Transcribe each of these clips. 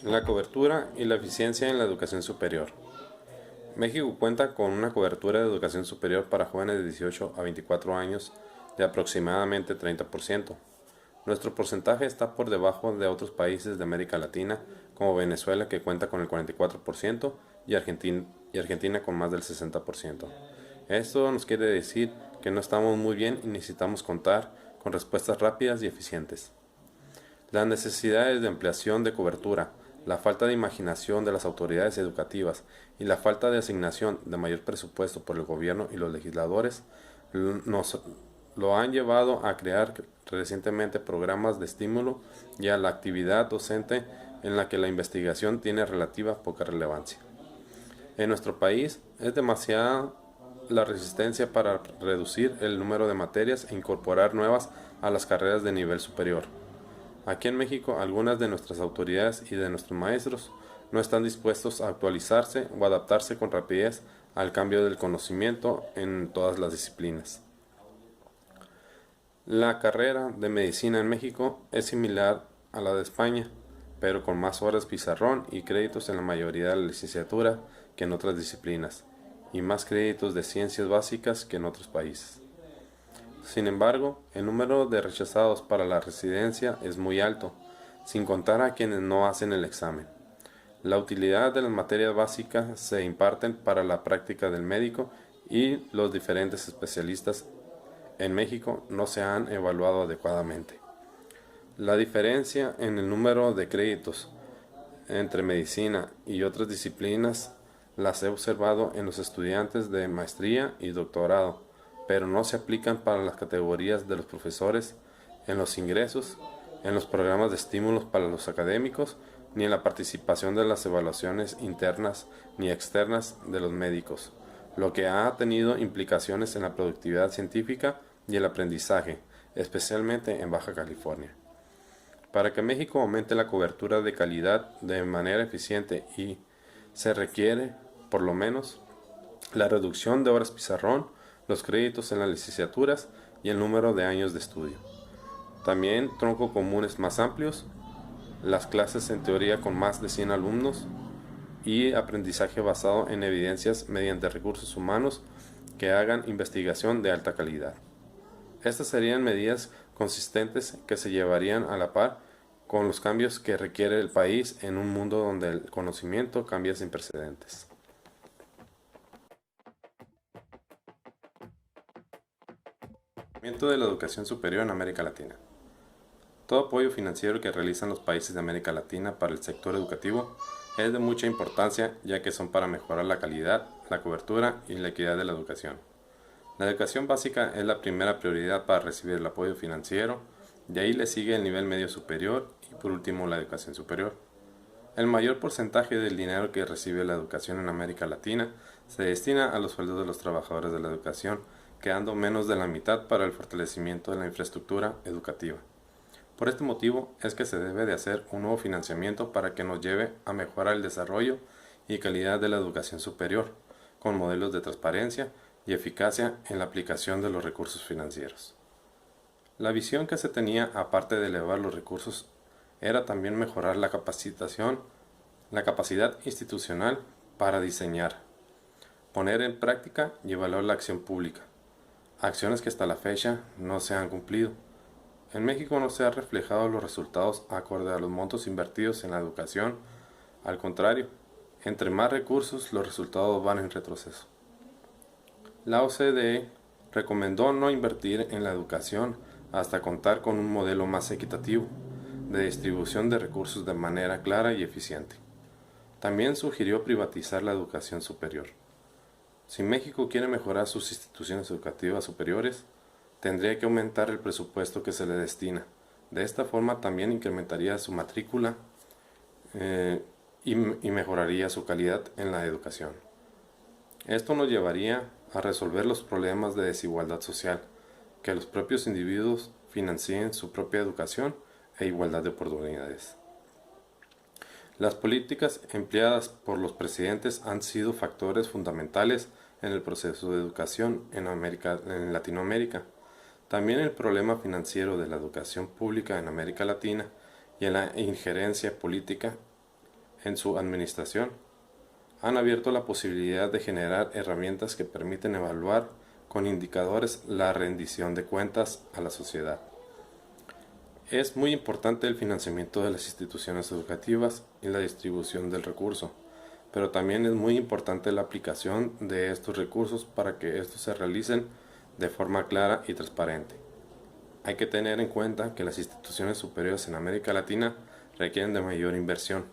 La cobertura y la eficiencia en la educación superior. México cuenta con una cobertura de educación superior para jóvenes de 18 a 24 años de aproximadamente 30%. Nuestro porcentaje está por debajo de otros países de América Latina, como Venezuela, que cuenta con el 44%, y Argentina con más del 60%. Esto nos quiere decir que no estamos muy bien y necesitamos contar con respuestas rápidas y eficientes. Las necesidades de ampliación de cobertura, la falta de imaginación de las autoridades educativas y la falta de asignación de mayor presupuesto por el gobierno y los legisladores nos lo han llevado a crear recientemente programas de estímulo y a la actividad docente en la que la investigación tiene relativa poca relevancia. En nuestro país es demasiada la resistencia para reducir el número de materias e incorporar nuevas a las carreras de nivel superior. Aquí en México, algunas de nuestras autoridades y de nuestros maestros no están dispuestos a actualizarse o adaptarse con rapidez al cambio del conocimiento en todas las disciplinas. La carrera de medicina en México es similar a la de España, pero con más horas pizarrón y créditos en la mayoría de la licenciatura que en otras disciplinas, y más créditos de ciencias básicas que en otros países. Sin embargo, el número de rechazados para la residencia es muy alto, sin contar a quienes no hacen el examen. La utilidad de las materias básicas se imparten para la práctica del médico y los diferentes especialistas en México no se han evaluado adecuadamente. La diferencia en el número de créditos entre medicina y otras disciplinas las he observado en los estudiantes de maestría y doctorado, pero no se aplican para las categorías de los profesores, en los ingresos, en los programas de estímulos para los académicos, ni en la participación de las evaluaciones internas ni externas de los médicos, lo que ha tenido implicaciones en la productividad científica y el aprendizaje, especialmente en Baja California. Para que México aumente la cobertura de calidad de manera eficiente y se requiere, por lo menos, la reducción de horas pizarrón, los créditos en las licenciaturas y el número de años de estudio. También troncos comunes más amplios, las clases en teoría con más de 100 alumnos y aprendizaje basado en evidencias mediante recursos humanos que hagan investigación de alta calidad. Estas serían medidas consistentes que se llevarían a la par con los cambios que requiere el país en un mundo donde el conocimiento cambia sin precedentes. De la educación superior en América Latina. Todo apoyo financiero que realizan los países de América Latina para el sector educativo es de mucha importancia, ya que son para mejorar la calidad, la cobertura y la equidad de la educación. La educación básica es la primera prioridad para recibir el apoyo financiero, de ahí le sigue el nivel medio superior y por último la educación superior. El mayor porcentaje del dinero que recibe la educación en América Latina se destina a los sueldos de los trabajadores de la educación, quedando menos de la mitad para el fortalecimiento de la infraestructura educativa. Por este motivo es que se debe de hacer un nuevo financiamiento para que nos lleve a mejorar el desarrollo y calidad de la educación superior, con modelos de transparencia y eficacia en la aplicación de los recursos financieros. La visión que se tenía, aparte de elevar los recursos, era también mejorar la capacitación, la capacidad institucional para diseñar, poner en práctica y evaluar la acción pública, acciones que hasta la fecha no se han cumplido. En México no se han reflejado los resultados acorde a los montos invertidos en la educación, al contrario, entre más recursos los resultados van en retroceso. La OCDE recomendó no invertir en la educación hasta contar con un modelo más equitativo de distribución de recursos de manera clara y eficiente. También sugirió privatizar la educación superior. Si México quiere mejorar sus instituciones educativas superiores, tendría que aumentar el presupuesto que se le destina. De esta forma también incrementaría su matrícula y mejoraría su calidad en la educación. Esto nos llevaría a resolver los problemas de desigualdad social, que los propios individuos financien su propia educación e igualdad de oportunidades. Las políticas empleadas por los presidentes han sido factores fundamentales en el proceso de educación en Latinoamérica. También el problema financiero de la educación pública en América Latina y en la injerencia política en su administración, han abierto la posibilidad de generar herramientas que permiten evaluar con indicadores la rendición de cuentas a la sociedad. Es muy importante el financiamiento de las instituciones educativas y la distribución del recurso, pero también es muy importante la aplicación de estos recursos para que estos se realicen de forma clara y transparente. Hay que tener en cuenta que las instituciones superiores en América Latina requieren de mayor inversión,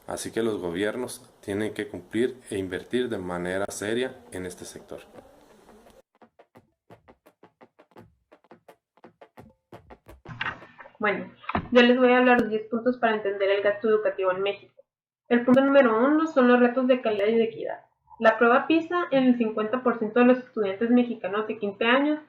así que los gobiernos tienen que cumplir e invertir de manera seria en este sector. Bueno, yo les voy a hablar de 10 puntos para entender el gasto educativo en México. El punto número 1 son los retos de calidad y de equidad. La prueba PISA en el 50% de los estudiantes mexicanos de 15 años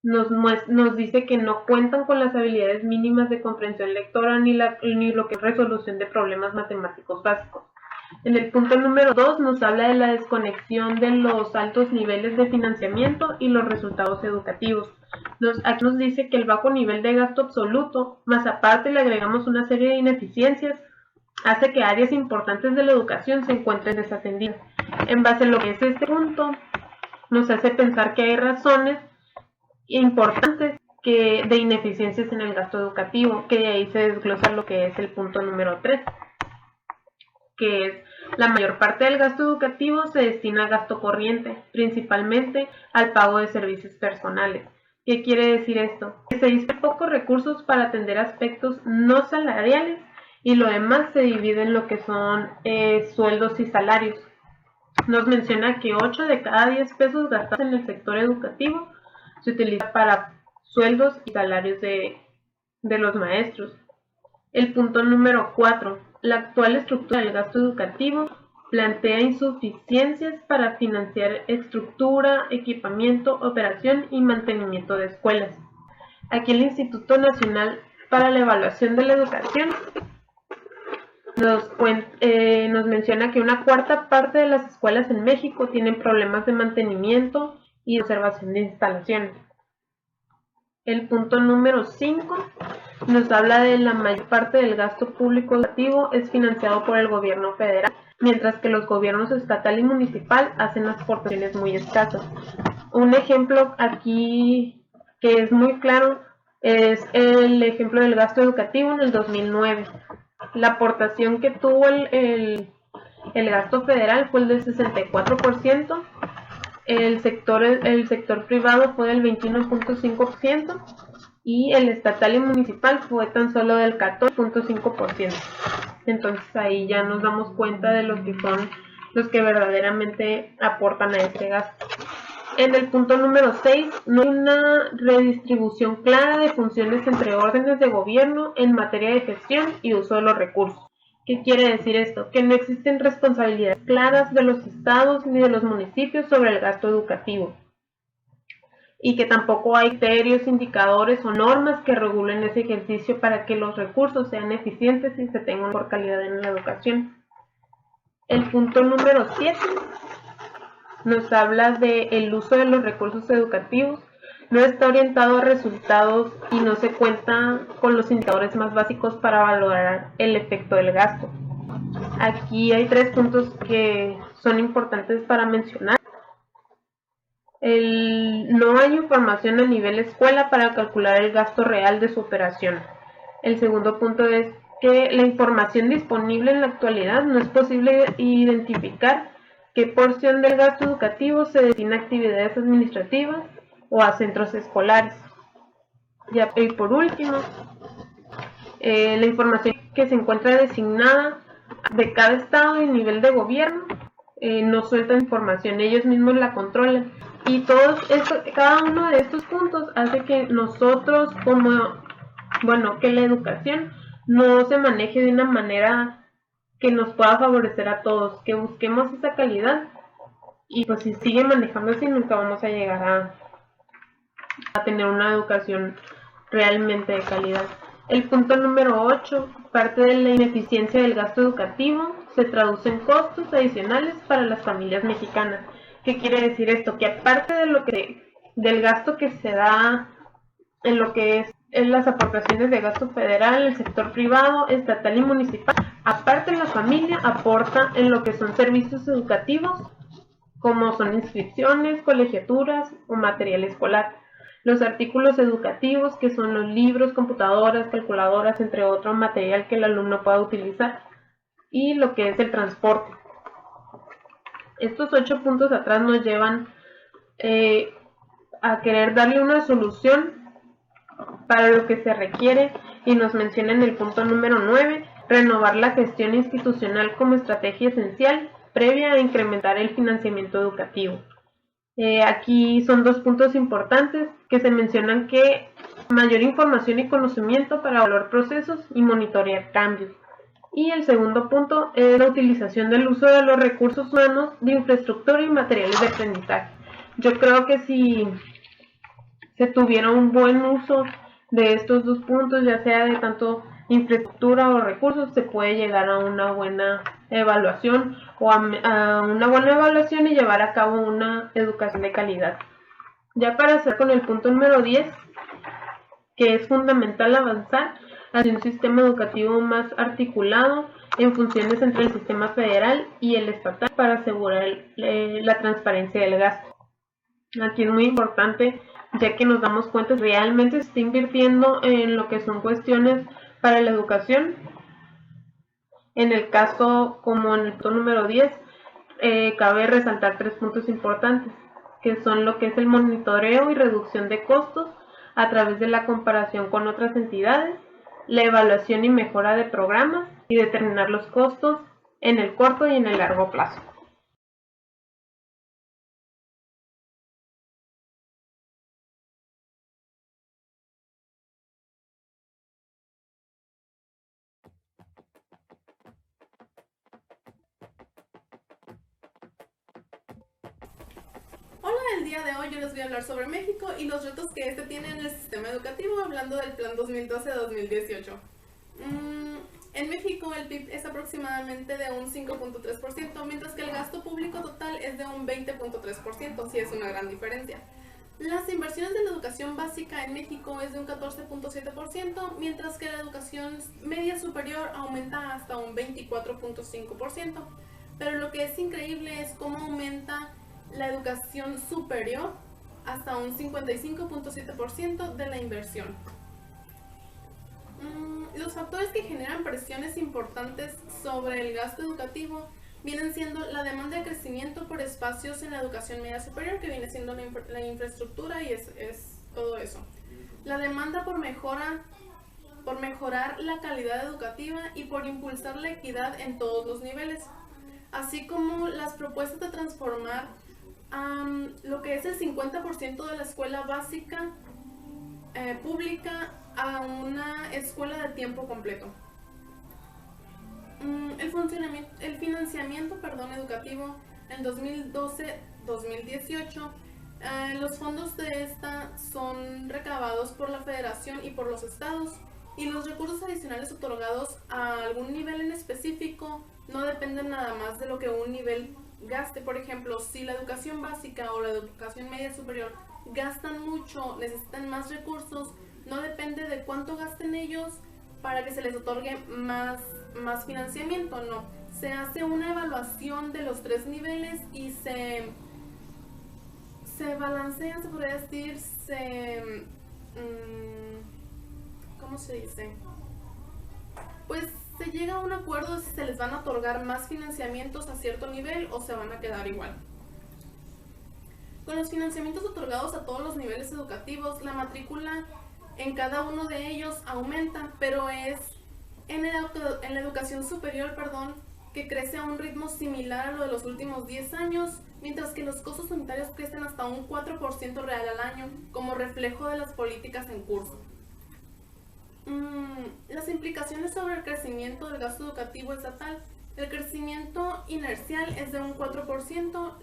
nos dice que no cuentan con las habilidades mínimas de comprensión lectora ni lo que es resolución de problemas matemáticos básicos. En el punto número 2 nos habla de la desconexión de los altos niveles de financiamiento y los resultados educativos. Aquí nos dice que el bajo nivel de gasto absoluto, más aparte le agregamos una serie de ineficiencias, hace que áreas importantes de la educación se encuentren desatendidas. En base a lo que es este punto, nos hace pensar que hay razones importantes de ineficiencias en el gasto educativo, que de ahí se desglosa lo que es el punto número 3, que es la mayor parte del gasto educativo se destina a gasto corriente, principalmente al pago de servicios personales. ¿Qué quiere decir esto? Que se disponen pocos recursos para atender aspectos no salariales y lo demás se divide en lo que son sueldos y salarios. Nos menciona que 8 de cada 10 pesos gastados en el sector educativo se utiliza para sueldos y salarios de los maestros. El punto número 4. La actual estructura del gasto educativo plantea insuficiencias para financiar estructura, equipamiento, operación y mantenimiento de escuelas. Aquí el Instituto Nacional para la Evaluación de la Educación nos menciona que una cuarta parte de las escuelas en México tienen problemas de mantenimiento y observación de instalaciones. El punto número 5 nos habla de la mayor parte del gasto público educativo es financiado por el gobierno federal, mientras que los gobiernos estatal y municipal hacen aportaciones muy escasas. Un ejemplo aquí que es muy claro es el ejemplo del gasto educativo en el 2009. La aportación que tuvo el gasto federal fue el del 64%, el sector privado fue del 21.5% y el estatal y municipal fue tan solo del 14.5%. Entonces ahí ya nos damos cuenta de lo que son los que verdaderamente aportan a este gasto. En el punto número 6, no hay una redistribución clara de funciones entre órdenes de gobierno en materia de gestión y uso de los recursos. ¿Qué quiere decir esto? Que no existen responsabilidades claras de los estados ni de los municipios sobre el gasto educativo. Y que tampoco hay criterios, indicadores o normas que regulen ese ejercicio para que los recursos sean eficientes y se tenga mejor calidad en la educación. El punto número 7 nos habla del uso de los recursos educativos. No está orientado a resultados y no se cuenta con los indicadores más básicos para valorar el efecto del gasto. Aquí hay 3 puntos que son importantes para mencionar. No hay información a nivel escuela para calcular el gasto real de su operación. El segundo punto es que la información disponible en la actualidad no es posible identificar qué porción del gasto educativo se destina a actividades administrativas o a centros escolares. Y por último, la información que se encuentra designada de cada estado y nivel de gobierno no sueltan información, ellos mismos la controlan. Y cada uno de estos puntos hace que nosotros que la educación no se maneje de una manera que nos pueda favorecer a todos, que busquemos esa calidad y pues si sigue manejando así nunca vamos a llegar a tener una educación realmente de calidad. El punto número 8, parte de la ineficiencia del gasto educativo se traduce en costos adicionales para las familias mexicanas. ¿Qué quiere decir esto? Que aparte del gasto que se da en lo que es en las aportaciones de gasto federal, el sector privado, estatal y municipal, Aparte, la familia aporta en lo que son servicios educativos, como son inscripciones, colegiaturas o material escolar. Los artículos educativos, que son los libros, computadoras, calculadoras, entre otro material que el alumno pueda utilizar. Y lo que es el transporte. Estos 8 puntos atrás nos llevan a querer darle una solución para lo que se requiere, y nos menciona en el punto número 9, renovar la gestión institucional como estrategia esencial previa a incrementar el financiamiento educativo. Aquí son 2 puntos importantes que se mencionan: que mayor información y conocimiento para evaluar procesos y monitorear cambios. Y el segundo punto es la utilización del uso de los recursos humanos, de infraestructura y materiales de aprendizaje. Yo creo que si se tuviera un buen uso de estos 2 puntos, ya sea de tanto infraestructura o recursos, se puede llegar a una buena evaluación y llevar a cabo una educación de calidad. Ya para hacer con el punto número 10, que es fundamental avanzar hacia un sistema educativo más articulado en funciones entre el sistema federal y el estatal para asegurar la transparencia del gasto. Aquí es muy importante, ya que nos damos cuenta que realmente se está invirtiendo en lo que son cuestiones para la educación. En el caso, como en el punto número 10, cabe resaltar 3 puntos importantes, que son lo que es el monitoreo y reducción de costos a través de la comparación con otras entidades, la evaluación y mejora de programas, y determinar los costos en el corto y en el largo plazo. Hola, el día de hoy yo les voy a hablar sobre México y los retos que este tiene en el sistema educativo, hablando del Plan 2012-2018. En México el PIB es aproximadamente de un 5.3%, mientras que el gasto público total es de un 20.3%, sí es una gran diferencia. Las inversiones de la educación básica en México es de un 14.7%, mientras que la educación media superior aumenta hasta un 24.5%. Pero lo que es increíble es cómo aumenta la educación superior hasta un 55.7% de la inversión. Los factores que generan presiones importantes sobre el gasto educativo vienen siendo la demanda de crecimiento por espacios en la educación media superior, que viene siendo la infraestructura, y es todo eso. La demanda por mejorar la calidad educativa y por impulsar la equidad en todos los niveles, así como las propuestas de transformar lo que es el 50% de la escuela básica pública a una escuela de tiempo completo. El financiamiento educativo en 2012-2018, los fondos de esta son recabados por la Federación y por los estados, y los recursos adicionales otorgados a algún nivel en específico no dependen nada más de lo que un nivel gaste. Por ejemplo, si la educación básica o la educación media superior gastan mucho, necesitan más recursos, no depende de cuánto gasten ellos para que se les otorgue más financiamiento, no. Se hace una evaluación de los 3 niveles y se balancean, se podría decir, ¿cómo se dice? Pues se llega a un acuerdo si se les van a otorgar más financiamientos a cierto nivel o se van a quedar igual. Con los financiamientos otorgados a todos los niveles educativos, la matrícula en cada uno de ellos aumenta, pero es en la educación superior, que crece a un ritmo similar a lo de los últimos 10 años, mientras que los costos unitarios crecen hasta un 4% real al año, como reflejo de las políticas en curso. Las implicaciones sobre el crecimiento del gasto educativo estatal. El crecimiento inercial es de un 4%,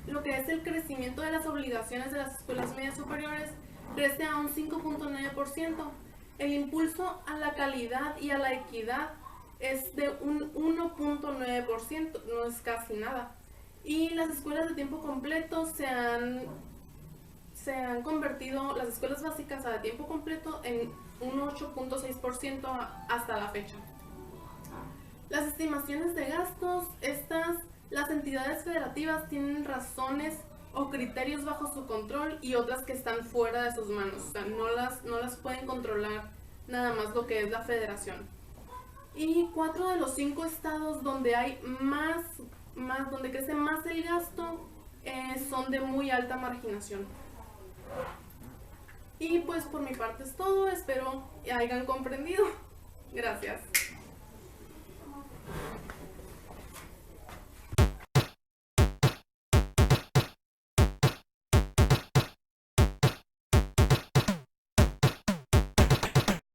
lo que es el crecimiento de las obligaciones de las escuelas medias superiores crece a un 5.9%. El impulso a la calidad y a la equidad es de un 1.9%, no es casi nada. Y las escuelas de tiempo completo se han convertido, las escuelas básicas a tiempo completo, en un 8.6% hasta la fecha. Las estimaciones de gastos, las entidades federativas tienen razones o criterios bajo su control y otras que están fuera de sus manos, o sea, no las pueden controlar nada más lo que es la federación. Y 4 de los 5 estados donde hay donde crece más el gasto son de muy alta marginación. Y pues por mi parte es todo, espero hayan comprendido.